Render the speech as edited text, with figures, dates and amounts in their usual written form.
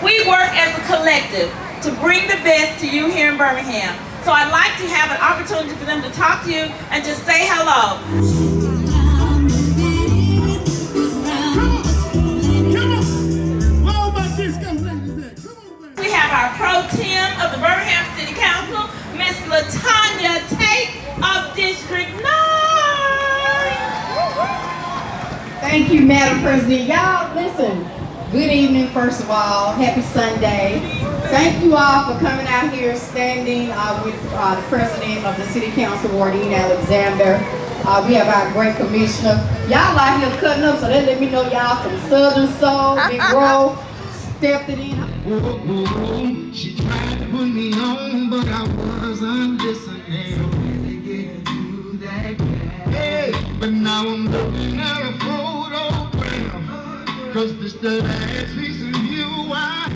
we work as a collective to bring the best to you here in Birmingham. So I'd like to have an opportunity for them to talk to you and just say hello. We have our pro tem of the Birmingham City Council, Miss LaTanya Tate of District 9. Thank you, Madam President. Y'all, listen, good evening, first of all. Happy Sunday. Thank you all for coming out here, standing with the President of the City Council, Wardine Alexander. We have our great commissioner. Y'all out here cutting up, so that let me know y'all some Southern soul. Big Roll stepped it in. She tried to put me on, but I wasn't listening. Really getting to that guy. Hey, but now I'm looking at a photogram, 'cause this the last piece of you I